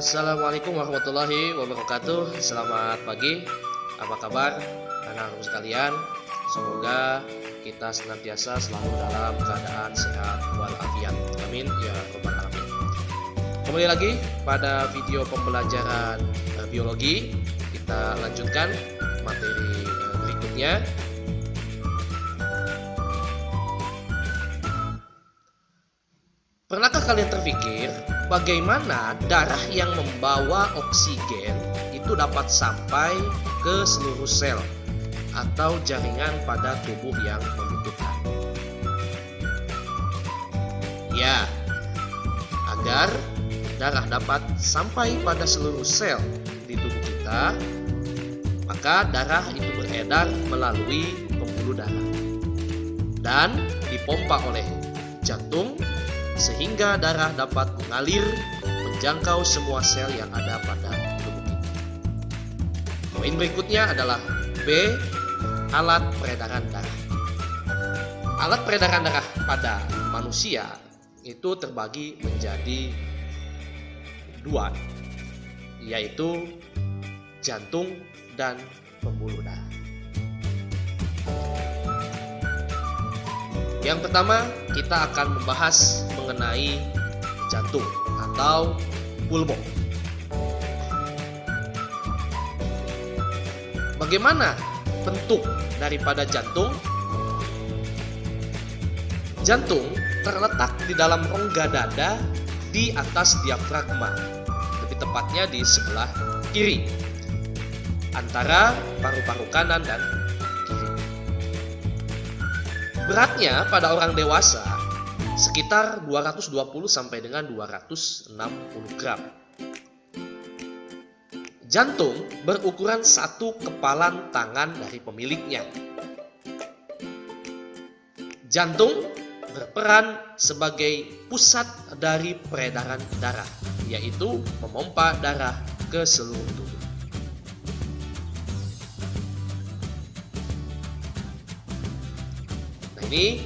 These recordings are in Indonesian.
Assalamualaikum warahmatullahi wabarakatuh. Selamat pagi. Apa kabar anak-anakku sekalian? Semoga kita senantiasa selalu dalam keadaan sehat walafiat. Amin ya rabbal alamin. Kembali lagi pada video pembelajaran biologi. Kita lanjutkan materi berikutnya. Pernahkah kalian terpikir bagaimana darah yang membawa oksigen itu dapat sampai ke seluruh sel atau jaringan pada tubuh yang membutuhkan? Ya, agar darah dapat sampai pada seluruh sel di tubuh kita, maka darah itu beredar melalui pembuluh darah dan dipompa oleh jantung sehingga darah dapat mengalir menjangkau semua sel yang ada pada tubuh kita. Poin berikutnya adalah B. Alat peredaran darah. Alat peredaran darah pada manusia itu terbagi menjadi dua, yaitu jantung dan pembuluh darah. Yang pertama, kita akan membahas mengenai jantung atau pulmo. Bagaimana bentuk daripada jantung? Jantung terletak di dalam rongga dada di atas diafragma, lebih tepatnya di sebelah kiri, antara paru-paru kanan dan beratnya pada orang dewasa sekitar 220 sampai dengan 260 gram. Jantung berukuran satu kepalan tangan dari pemiliknya. Jantung berperan sebagai pusat dari peredaran darah, yaitu memompa darah ke seluruh tubuh. Ini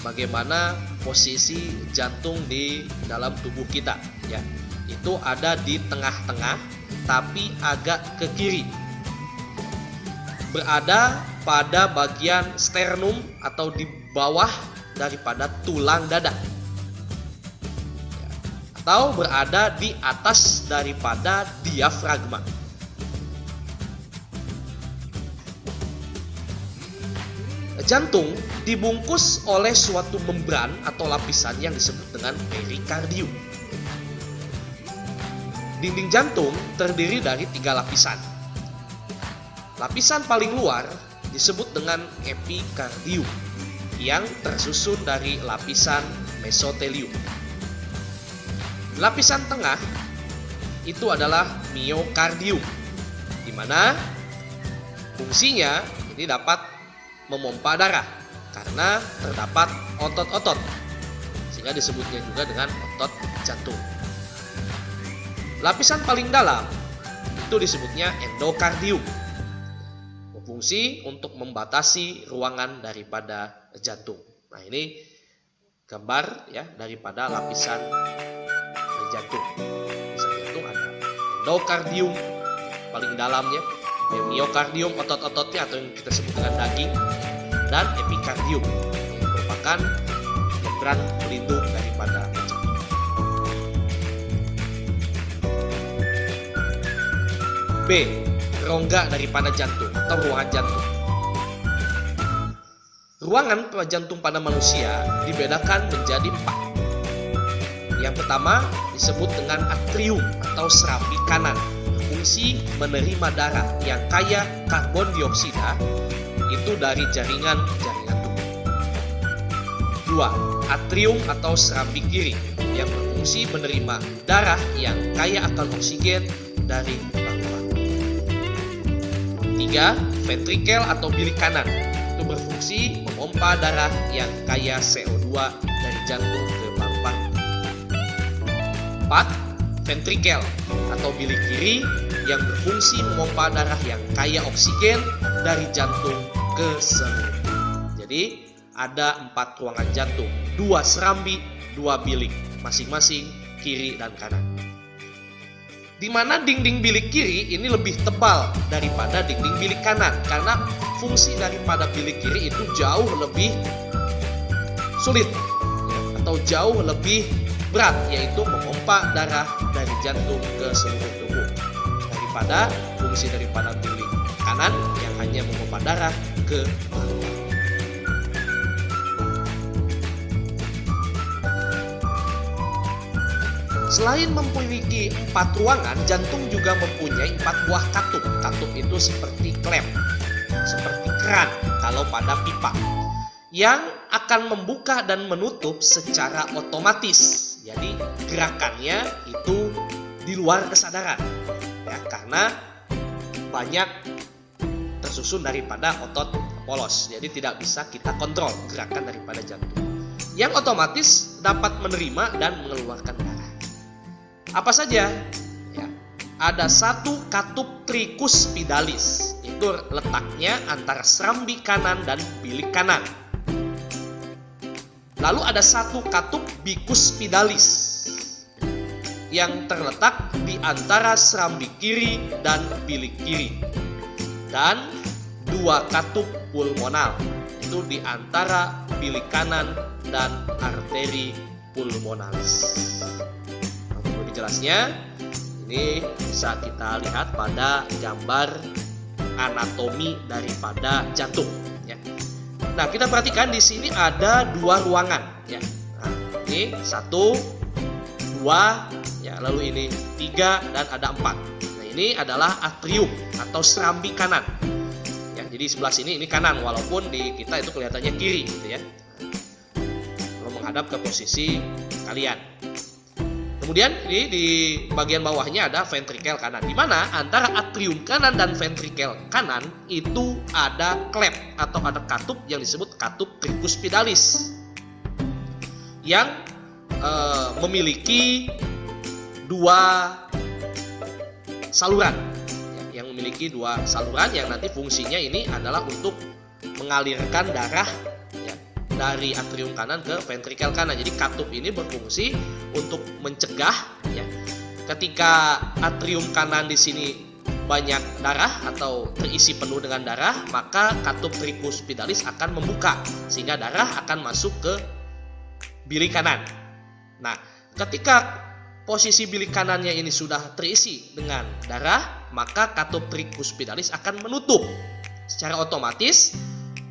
bagaimana posisi jantung di dalam tubuh kita, ya. Itu ada di tengah-tengah tapi agak ke kiri. Berada pada bagian sternum atau di bawah daripada tulang dada. Ya. Atau berada di atas daripada diafragma. Jantung dibungkus oleh suatu membran atau lapisan yang disebut dengan perikardium. Dinding jantung terdiri dari 3 lapisan. Lapisan paling luar disebut dengan epikardium yang tersusun dari lapisan mesotelium. Lapisan tengah itu adalah miokardium, di mana fungsinya ini dapat memompa darah karena terdapat otot-otot, sehingga disebutnya juga dengan otot jantung. Lapisan paling dalam itu disebutnya endokardium, berfungsi untuk membatasi ruangan daripada jantung. Nah, ini gambar ya daripada lapisan jantung. Lapisan jantung ada endokardium paling dalamnya, miokardium otot-ototnya atau yang kita sebut dengan daging, dan epikardium yang merupakan membran pelindung daripada jantung. B. Rongga daripada jantung atau ruangan jantung. Ruangan jantung pada manusia dibedakan menjadi 4. Yang pertama disebut dengan atrium atau serambi kanan, berfungsi menerima darah yang kaya karbon dioksida itu dari jaringan-jaringan tubuh. 2. Atrium atau serambi kiri yang berfungsi menerima darah yang kaya akan oksigen dari paru-paru. 3. Ventrikel atau bilik kanan itu berfungsi memompa darah yang kaya CO2 dari jantung ke paru-paru. 4. Ventrikel atau bilik kiri yang berfungsi memompa darah yang kaya oksigen dari jantung ke seluruh. Jadi ada 4 ruangan jantung, 2 serambi, 2 bilik, masing-masing kiri dan kanan. di mana dinding bilik kiri ini lebih tebal daripada dinding bilik kanan, karena fungsi daripada bilik kiri itu jauh lebih sulit atau jauh lebih berat, yaitu memompa darah dari jantung ke seluruh tubuh daripada fungsi daripada bilik kanan yang hanya memompa darah ke paru. Selain memiliki 4 ruangan, jantung juga mempunyai 4 buah katup. Katup itu seperti klep, seperti keran kalau pada pipa, yang akan membuka dan menutup secara otomatis. Jadi gerakannya itu di luar kesadaran, ya, karena banyak tersusun daripada otot polos. Jadi tidak bisa kita kontrol gerakan daripada jantung, yang otomatis dapat menerima dan mengeluarkan darah. Apa saja? Ya, ada 1 katup tricuspidalis, itu letaknya antara serambi kanan dan bilik kanan. Lalu ada 1 katup bicuspidalis yang terletak di antara serambi kiri dan bilik kiri, dan 2 katup pulmonal, itu di antara bilik kanan dan arteri pulmonalis. Jelasnya ini bisa kita lihat pada gambar anatomi daripada jantung, ya. Nah, kita perhatikan di sini ada 2 ruangan, ya. Nah, ini 1, 2, ya, lalu ini 3 dan ada 4. Nah, ini adalah atrium atau serambi kanan, ya. Jadi sebelah sini ini kanan, walaupun di kita itu kelihatannya kiri, gitu ya, kalau menghadap ke posisi kalian. Kemudian ini di bagian bawahnya ada ventrikel kanan, di mana antara atrium kanan dan ventrikel kanan itu ada klep atau ada katup yang disebut katup tricuspidalis, yang memiliki 2 saluran, ya, yang memiliki 2 saluran yang nanti fungsinya ini adalah untuk mengalirkan darah, ya, dari atrium kanan ke ventrikel kanan. Jadi katup ini berfungsi untuk mencegah, ya, ketika atrium kanan di sini banyak darah atau terisi penuh dengan darah, maka katup tricuspidalis akan membuka sehingga darah akan masuk ke bilik kanan. Nah, ketika posisi bilik kanannya ini sudah terisi dengan darah, maka katup tricuspidalis akan menutup secara otomatis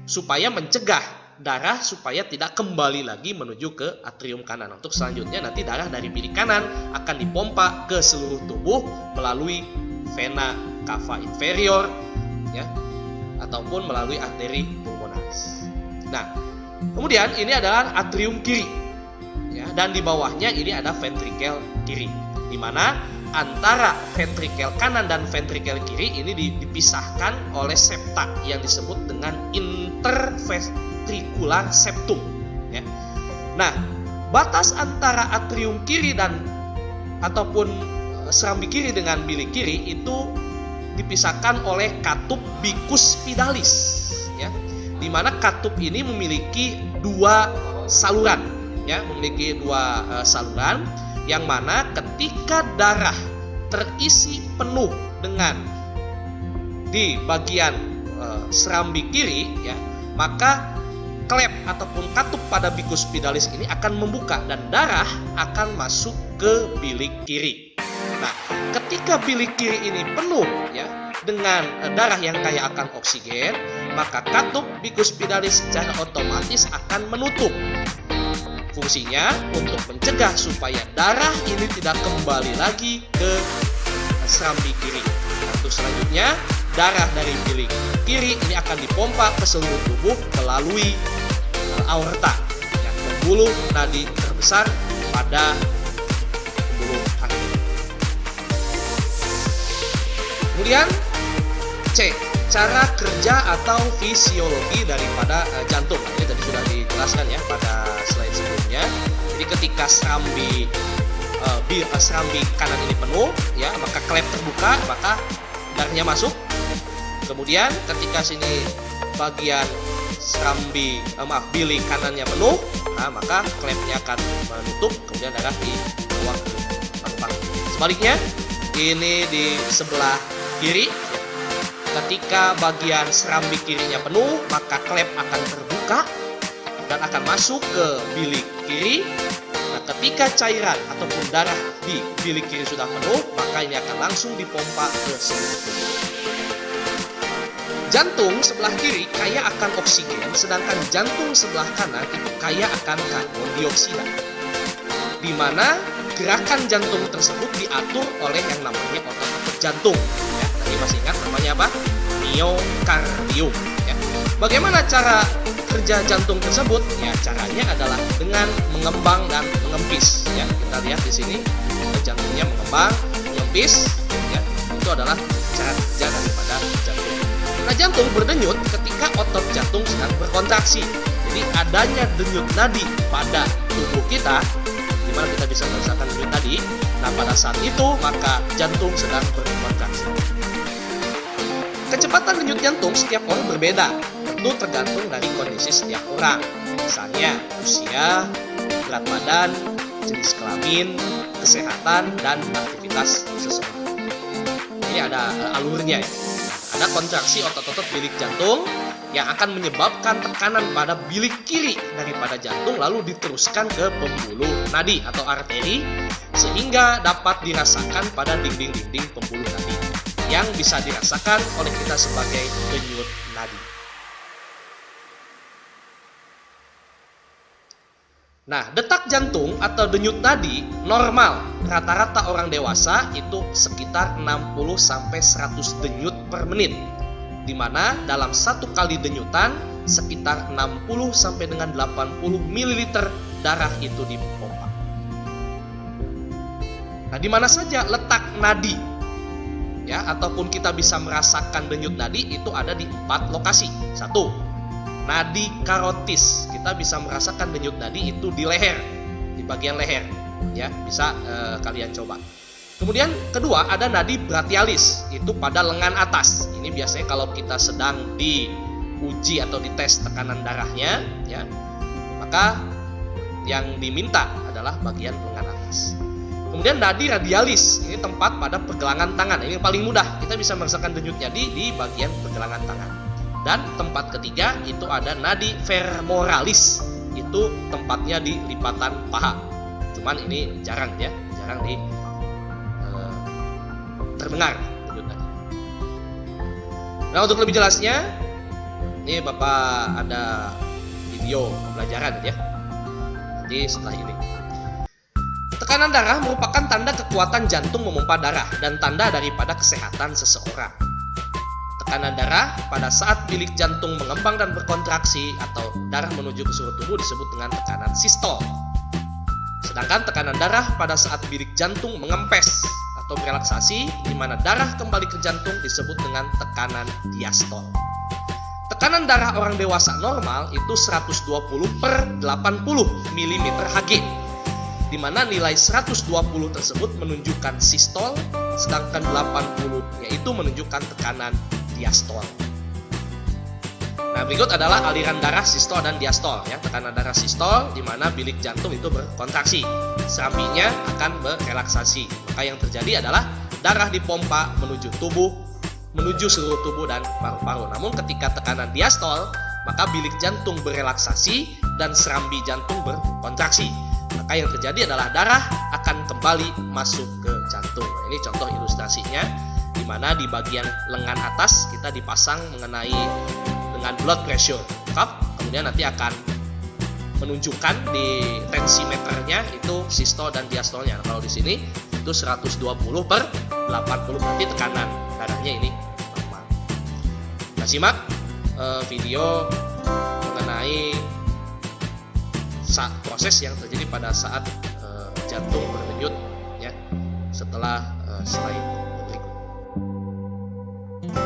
supaya mencegah darah supaya tidak kembali lagi menuju ke atrium kanan. Untuk selanjutnya nanti darah dari bilik kanan akan dipompa ke seluruh tubuh melalui vena cava inferior, ya, ataupun melalui arteri pulmonalis. Nah, kemudian ini adalah atrium kiri, ya, dan di bawahnya ini ada ventrikel kiri, di mana antara ventrikel kanan dan ventrikel kiri ini dipisahkan oleh septa yang disebut dengan interventricular septum, ya. Nah, batas antara atrium kiri dan ataupun serambi kiri dengan bilik kiri itu dipisahkan oleh katup bicuspidalis, ya, di mana katup ini memiliki 2 saluran, ya, memiliki 2 saluran, yang mana ketika darah terisi penuh dengan di bagian serambi kiri, ya, maka klep ataupun katup pada bicuspidalis ini akan membuka dan darah akan masuk ke bilik kiri. Nah, ketika bilik kiri ini penuh, ya, dengan darah yang kaya akan oksigen, maka katup bicuspidalis secara otomatis akan menutup. Fungsinya untuk mencegah supaya darah ini tidak kembali lagi ke serambi kiri. Untuk selanjutnya, darah dari bilik kiri ini akan dipompa ke seluruh tubuh melalui aorta, yang pembuluh nadi terbesar pada pembuluh hati. Kemudian C, cara kerja atau fisiologi daripada jantung. Ini tadi sudah dijelaskan, ya, pada slide sebelumnya. Jadi ketika serambi kanan ini penuh, ya, maka klep terbuka, maka darahnya masuk. Kemudian ketika sini bagian bilik kanannya penuh, nah, maka klepnya akan menutup, kemudian darah dibawa ke paru-paru. Sebaliknya, ini di sebelah kiri. Ketika bagian serambi kirinya penuh, maka klep akan terbuka dan akan masuk ke bilik kiri. Nah, ketika cairan ataupun darah di bilik kiri sudah penuh, maka ini akan langsung dipompa ke seluruh tubuh. Jantung sebelah kiri kaya akan oksigen, sedangkan jantung sebelah kanan itu kaya akan karbon dioksida. Di mana gerakan jantung tersebut diatur oleh yang namanya otot-otot jantung. Ya, tadi masih ingat namanya apa? Miokardium. Ya. Bagaimana cara kerja jantung tersebut? Ya, caranya adalah dengan mengembang dan mengempis. Ya, kita lihat di sini jantungnya mengembang, mengempis. Ya, itu adalah cara kerja daripada jantung. Nah, jantung berdenyut ketika otot jantung sedang berkontraksi. Jadi adanya denyut nadi pada tubuh kita, di mana kita bisa merasakan denyut nadi. Nah, pada saat itu maka jantung sedang berkontraksi. Kecepatan denyut jantung setiap orang berbeda, tentu tergantung dari kondisi setiap orang. Misalnya usia, berat badan, jenis kelamin, kesehatan, dan aktivitas seseorang. Ini ada alurnya ya. Ada kontraksi otot-otot bilik jantung yang akan menyebabkan tekanan pada bilik kiri daripada jantung lalu diteruskan ke pembuluh nadi atau arteri sehingga dapat dirasakan pada dinding-dinding pembuluh nadi yang bisa dirasakan oleh kita sebagai denyut nadi. Nah, detak jantung atau denyut nadi normal rata-rata orang dewasa itu sekitar 60-100 denyut per menit. Di mana dalam satu kali denyutan sekitar 60 sampai dengan 80 ml darah itu dipompa. Nah, di mana saja letak nadi ya ataupun kita bisa merasakan denyut nadi itu ada di 4 lokasi. 1. Nadi karotis, kita bisa merasakan denyut nadi itu di leher, di bagian leher, ya bisa kalian coba. Kemudian kedua ada nadi brachialis, itu pada lengan atas. Ini biasanya kalau kita sedang diuji atau dites tekanan darahnya, ya maka yang diminta adalah bagian lengan atas. Kemudian nadi radialis, ini tempat pada pergelangan tangan. Ini yang paling mudah, kita bisa merasakan denyut nadi di bagian pergelangan tangan. Dan tempat ketiga itu ada nadi femoralis, itu tempatnya di lipatan paha. Cuman ini jarang ya, jarang terdengar denyut nadi. Nah, untuk lebih jelasnya, ini Bapak ada video pembelajaran ya. Nanti setelah ini. Tekanan darah merupakan tanda kekuatan jantung memompa darah dan tanda daripada kesehatan seseorang. Tekanan darah pada saat bilik jantung mengembang dan berkontraksi atau darah menuju ke seluruh tubuh disebut dengan tekanan sistol. Sedangkan tekanan darah pada saat bilik jantung mengempes atau berelaksasi di mana darah kembali ke jantung disebut dengan tekanan diastol. Tekanan darah orang dewasa normal itu 120/80 mm Hg, di mana nilai 120 tersebut menunjukkan sistol, sedangkan 80 yaitu menunjukkan tekanan diastol. Nah, berikut adalah aliran darah sistol dan diastol ya. Tekanan darah sistol di mana bilik jantung itu berkontraksi, serambinya akan berelaksasi. Maka yang terjadi adalah darah dipompa menuju tubuh, menuju seluruh tubuh dan paru-paru. Namun ketika tekanan diastol, maka bilik jantung berelaksasi dan serambi jantung berkontraksi. Maka yang terjadi adalah darah akan kembali masuk ke jantung. Nah, ini contoh ilustrasinya, di mana di bagian lengan atas kita dipasang mengenai dengan blood pressure cuff, kemudian nanti akan menunjukkan di tensimeternya itu sistol dan diastolnya. Nah, kalau di sini itu 120/80, nanti tekanan darahnya ini normal. Nah, simak video mengenai proses yang terjadi pada saat jantung berdenyut ya setelah slide.